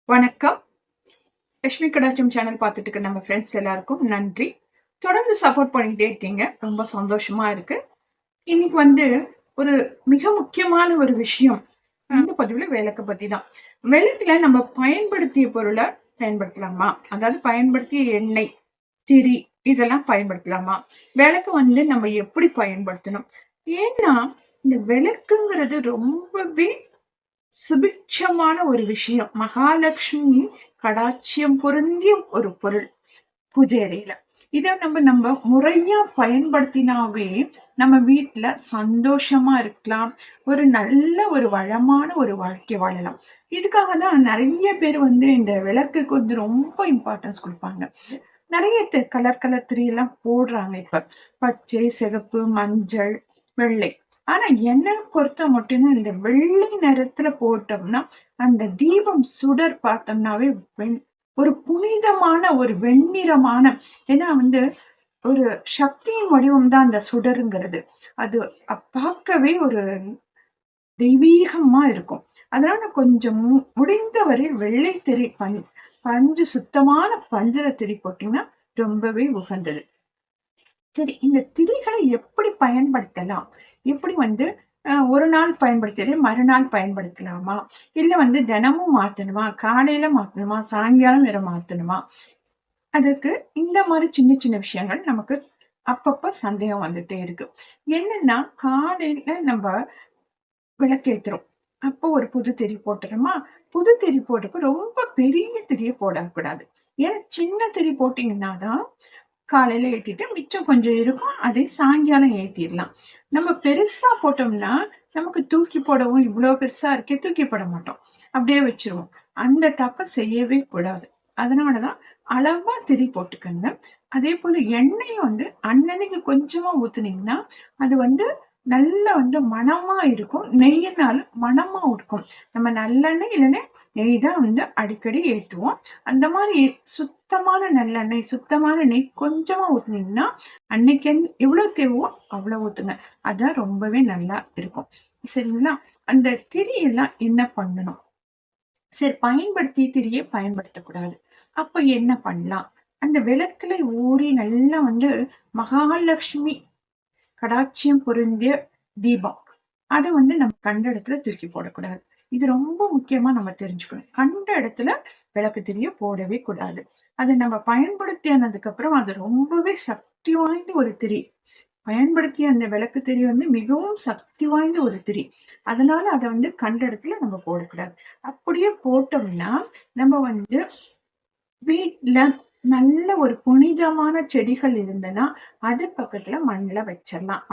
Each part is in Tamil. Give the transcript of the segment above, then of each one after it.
வணக்கம். லட்சுமி கடாட்சம் சேனல் பார்த்துட்டு இருக்க நம்ம ஃப்ரெண்ட்ஸ் எல்லாருக்கும் நன்றி. தொடர்ந்து சப்போர்ட் பண்ணிட்டே இருக்கீங்க. ரொம்ப சந்தோஷமா இருக்கு. இன்னைக்கு ஒரு மிக முக்கியமான ஒரு விஷயம். இந்த பதிவுல விளக்க பத்தி தான். விளக்குல நம்ம பயன்படுத்திய பொருளை பயன்படுத்தலாமா? அதாவது பயன்படுத்திய எண்ணெய், திரி இதெல்லாம் பயன்படுத்தலாமா? விளக்கு நம்ம எப்படி பயன்படுத்தணும்? ஏன்னா இந்த விளக்குங்கிறது ரொம்பவே சுபிட்சமான ஒரு விஷயம். மகாலட்சுமி கடாட்சியம் பொருந்திய ஒரு பொருள் பூஜை அறையில. இத நம்ம முறையா பயன்படுத்தினாவே நம்ம வீட்டுல சந்தோஷமா இருக்கலாம். ஒரு நல்ல ஒரு வளமான ஒரு வாழ்க்கை வாழலாம். இதுக்காக தான் நிறைய பேர் இந்த விளக்குக்கு ரொம்ப இம்பார்ட்டன்ஸ் கொடுப்பாங்க. நிறைய கலர் கலர் திரி எல்லாம் போடுறாங்க. இப்ப பச்சை, சிகப்பு, மஞ்சள், வெள்ளை. ஆனா என்ன பொறுத்த மட்டும்தான் இந்த வெள்ளை நிறத்துல போட்டோம்னா அந்த தீபம் சுடர் பார்த்தோம்னாவே ஒரு புனிதமான ஒரு வெண்ணிறமான, ஏன்னா ஒரு சக்தியின் வடிவம் தான் அந்த சுடருங்கிறது. அது பார்க்கவே ஒரு தெய்வீகமா இருக்கும். அதனால கொஞ்சம் முடிந்தவரை வெள்ளை திரி பஞ்சு சுத்தமான பஞ்சுல திரி போட்டீங்கன்னா ரொம்பவே உகந்தது. சரி, இந்த திரிகளை எப்படி பயன்படுத்தலாம்? எப்படி ஒரு நாள் பயன்படுத்தியதை மறுநாள் பயன்படுத்தலாமா? இல்ல தினமும் மாத்தணுமா? காலையில மாத்தணுமா? சாயங்காலம் வேற மாத்தணுமா? அதுக்கு இந்த மாதிரி சின்ன சின்ன விஷயங்கள் நமக்கு அப்பப்ப சந்தேகம் வந்துட்டே இருக்கு. என்னன்னா, காலையில நம்ம விளக்கேத்துறோம். அப்போ ஒரு புது திரி போட்டுறோமா? புது திரி போட்டப்ப ரொம்ப பெரிய திரிய போடக்கூடாது. ஏன்னா சின்ன திரி போட்டீங்கன்னா தான் காலையில ஏத்திட்டு மிச்சம் கொஞ்சம் இருக்கும். அதே சாயங்காலம் ஏத்திடலாம். நம்ம பெருசா போட்டோம்னா நமக்கு தூக்கி போடவும், இவ்வளவு பெருசா இருக்கே தூக்கி போட மாட்டோம். அப்படியே வச்சிருவோம். அந்த தப்ப செய்யவே கூடாது. அதனாலதான் அளவா திரி போட்டுக்கங்க. அதே போல எண்ணெய் அன்னன்னைக்கு கொஞ்சமா ஊத்துனீங்கன்னா அது நல்ல மணமா இருக்கும். நெய்யினால மணமா இருக்கும். நம்ம நல்லெண்ணெய் இல்லைன்னா நெய் தான் அடிக்கடி ஏத்துவோம். அந்த மாதிரி சுத்தமான நல்லெண்ணெய், சுத்தமான நெய் கொஞ்சமா ஊத்துனீங்கன்னா அன்னைக்கு எவ்வளவு தேவையோ அவ்வளவு ஊத்துங்க. அதான் ரொம்பவே நல்லா இருக்கும். சரிங்களா? அந்த திரியெல்லாம் என்ன பண்ணணும்? சரி, பயன்படுத்திய திரியை பயன்படுத்தக்கூடாது. அப்ப என்ன பண்ணலாம்? அந்த விளக்குல ஊறி நல்லா மகாலட்சுமி கடாட்சியம் பொருந்திய தீபம். அதை நம்ம கண்ட இடத்துல தூக்கி போடக்கூடாது. இது ரொம்ப முக்கியமா நம்ம தெரிஞ்சுக்கணும். கண்ட இடத்துல விளக்கு திரிய போடவே கூடாது. அதை நம்ம பயன்படுத்தினதுக்கு அப்புறம் அது ரொம்பவே சக்தி வாய்ந்த ஒரு திரி. பயன்படுத்திய அந்த விளக்கு திரி மிகவும் சக்தி வாய்ந்த ஒரு திரி. அதனால அதை கண்ட இடத்துல நம்ம போடக்கூடாது. அப்படியே போட்டோம்னா நம்ம வீட்டுல நல்ல ஒரு புனிதமான செடிகள் இருந்ததுன்னா அது பக்கத்துல மண்ணுல வச்சிடலாம்.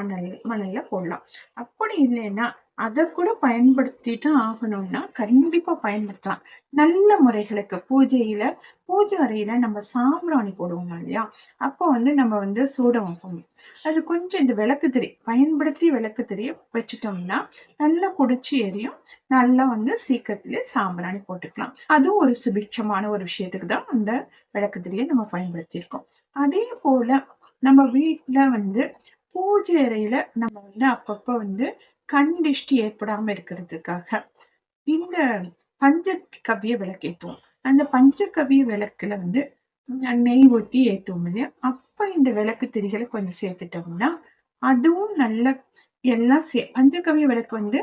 மணல்ல போடலாம். அப்படி இல்லைன்னா அதை கூட பயன்படுத்தி தான் ஆகணும்னா கண்டிப்பா பயன்படுத்தலாம். நல்ல முறைகளுக்கு பூஜை அறையில நம்ம சாம்பிராணி போடுவோம் இல்லையா? அப்போ நம்ம சூடம் வைப்போம். அது கொஞ்சம் இந்த விளக்கு திரி பயன்படுத்தி விளக்கு திரிய வச்சுட்டோம்னா நல்லா குடிச்சு எரியும். நல்லா சீக்கிரத்திலேயே சாம்பிராணி போட்டுக்கலாம். அதுவும் ஒரு சுபிட்சமான ஒரு விஷயத்துக்கு தான் அந்த விளக்கு திரியை நம்ம பயன்படுத்தியிருக்கோம். அதே போல நம்ம வீட்டுல பூஜை அறையில நம்ம அப்பப்ப கண் திஷ்டி ஏற்படாம இருக்கிறதுக்காக இந்த பஞ்சகவ்ய விளக்கு ஏத்துவோம். அந்த பஞ்சகவ்ய விளக்குல நெய் ஊத்தி ஏத்துவோம் இல்லையா? அப்ப இந்த விளக்கு திரிகளை கொஞ்சம் சேர்த்துட்டோம்னா அதுவும் நல்ல எல்லாம் பஞ்சகவ்ய விளக்கு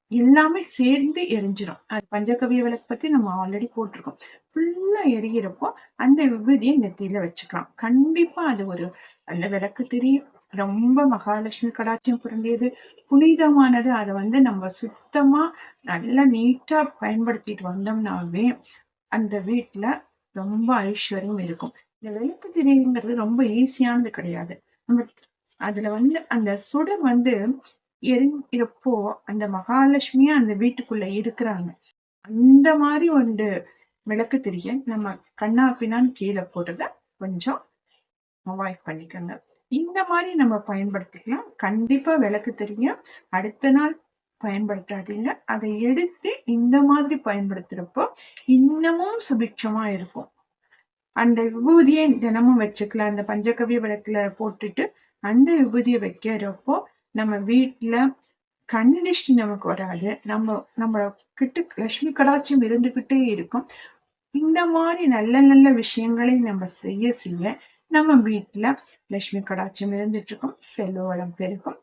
எல்லாமே சேர்ந்து எரிஞ்சிடும். அது பஞ்சகவ்ய விளக்கு பத்தி நம்ம ஆல்ரெடி போட்டிருக்கோம். ஃபுல்லா எரியிறப்போ அந்த விபூதியை நெத்தியில வச்சுக்கலாம். கண்டிப்பா அது ஒரு நல்ல விளக்கு திரி. ரொம்ப மகாலட்சுமி கடாட்சியம் பொருந்தியது, புனிதமானது. அதை நம்ம சுத்தமா நல்லா நீட்டா பயன்படுத்திட்டு வந்தோம்னாவே அந்த வீட்டுல ரொம்ப ஐஸ்வர்யம் இருக்கும். இந்த விளக்கு திரிங்கிறது ரொம்ப ஈஸியானது கிடையாது. நம்ம அதுல அந்த சுடர் எரிஞ்சிறப்போ அந்த மகாலட்சுமியா அந்த வீட்டுக்குள்ள இருக்கிறாங்க. அந்த மாதிரி விளக்கு திரிய நம்ம கண்ணா பின்னான்னு கீழே போட்டத கொஞ்சம் அவாய்ட் பண்ணிக்கோங்க. இந்த மாதிரி நம்ம பயன்படுத்திக்கலாம். கண்டிப்பா விளக்கு திரிய அடுத்த நாள் பயன்படுத்தாதீங்க. அதை எடுத்து இந்த மாதிரி பயன்படுத்துறப்போ இன்னமும் சுபிட்சமா இருக்கும். அந்த விபூதியை தினமும் வச்சுக்கலாம். அந்த பஞ்சகவ்ய விளக்குல போட்டுட்டு அந்த விபூதியை வைக்கிறப்போ நம்ம வீட்டுல கண் திஷ்டி நமக்கு வராது. நம்ம கிட்ட லட்சுமி கடாட்சியம் இருந்துகிட்டே இருக்கும். இந்த மாதிரி நல்ல நல்ல விஷயங்களை நம்ம செய்ய செய்ய நம்ம வீட்டுல லட்சுமி கடாட்சம் இருந்துட்டு இருக்கும், செல்வ வளம் பெருகும்.